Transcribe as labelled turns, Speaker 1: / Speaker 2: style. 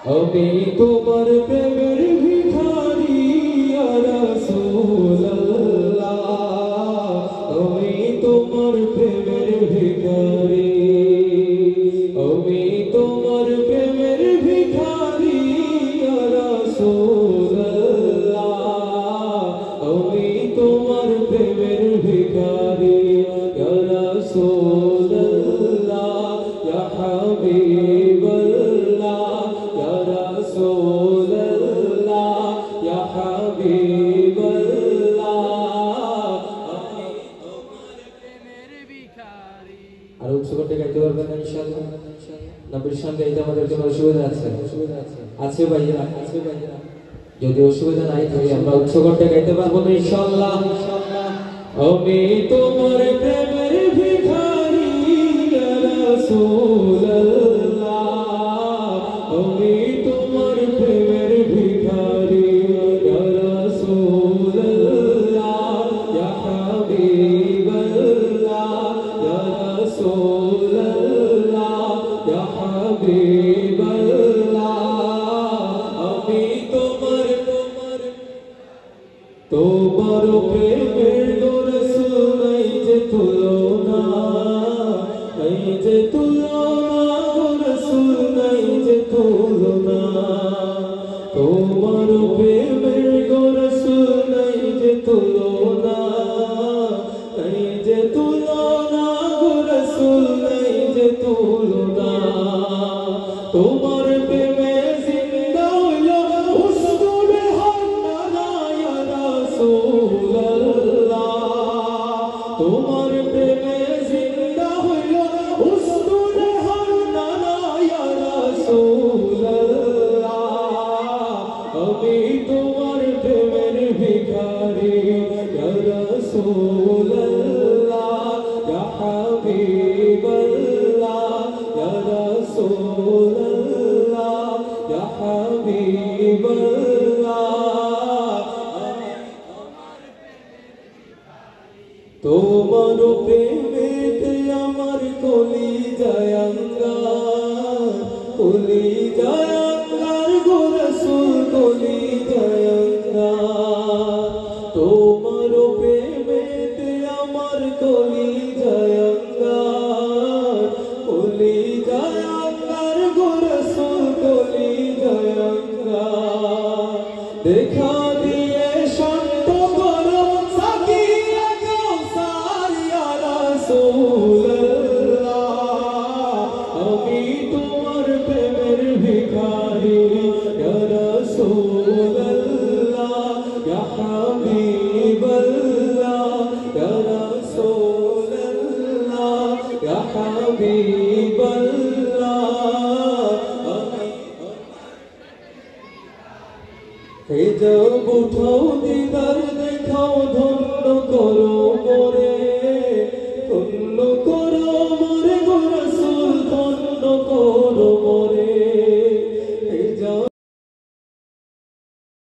Speaker 1: আমি তোমার প্রেমের ভিখারি ইয়া রাসূলুল্লাহ, আমি তোমার প্রেমের ভিখারি, আমি তোমার প্রেমের ভিখারি ইয়া রাসূলুল্লাহ, আমি তোমার প্রেমের ভিখারি ইয়া রাসূলুল্লাহ, ইয়া হাবিবাল্লাহ, ইয়া রাসূলুল্লাহ, ইয়া হাবিবাল্লাহ, আমি তোমার প্রেমের ভিখারি। আর উচ্চ করতে গাইতে পারবেন না ইনশাআল্লাহ? না বিশাল গাইতে আমাদের কোনো অসুবিধা আছে? আছে ভাইয়া, আছে ভাইয়া। যদি অসুবিধা নাই থাকে আমরা উচ্চ করতে গাইতে পারবো না ইনশাআল্লাহ? আমি তোমার প্রেমের ভিখারি ইয়া রাসূলুল্লাহ, আমি তোমার প্রেমের ভিখারি ইয়া রাসূলুল্লাহ, ইয়া হাবিবাল্লাহ, ইয়া রাসূলুল্লাহ, ইয়া হাবিবাল্লাহ, আমি তোমার তোমার প্রেমের রাসূল নাই যে তুলনা, নাই যে তুলনা রাসূল নাই যে তুলনা, তোমার প্রেমের রাসূল নাই যে তুলনা, নাই যে তুলনা রাসূল নাই যে তুলনা, তোমার প্রেমে জিন্দা হইলো হুজুরে হান্নানা ইয়া রাসূলুল্লাহ, তোমার প্রেমে জিন্দা হইলো হুজুরে হান্নানা ইয়া রাসূলুল্লাহ, আমি তোমার প্রেমের ভিখারি ইয়া রাসূলুল্লাহ, ইয়া হাবিবাল্লাহ, ইয়া রাসূলুল্লাহ, ইয়া হাবিবাল্লাহ, তোমার প্রেমেতে আমার কলিজায় আঙ্গার, কলিজায় আঙ্গার গো রাসূল, কলিজায় আঙ্গার, তোমার প্রেমেতে আমার কলিজায় আঙ্গার, কলিজায় আঙ্গার গো রাসূল, কলিজায় আঙ্গার, দেখা দিয়ে শান্ত করো সাকিয়া কাউসার ইয়া রাসূলুল্লাহ, আমি তোমার প্রেমের ভিখারি ইয়া রাসূলুল্লাহ, ইয়া হাবিবাল্লাহ, ইয়া রাসূলুল্লাহ, ইয়া হাবিবাল্লাহ, হে যাও উঠাও দিদার দেখাও ধন্য করো মোরে, ধন্য করো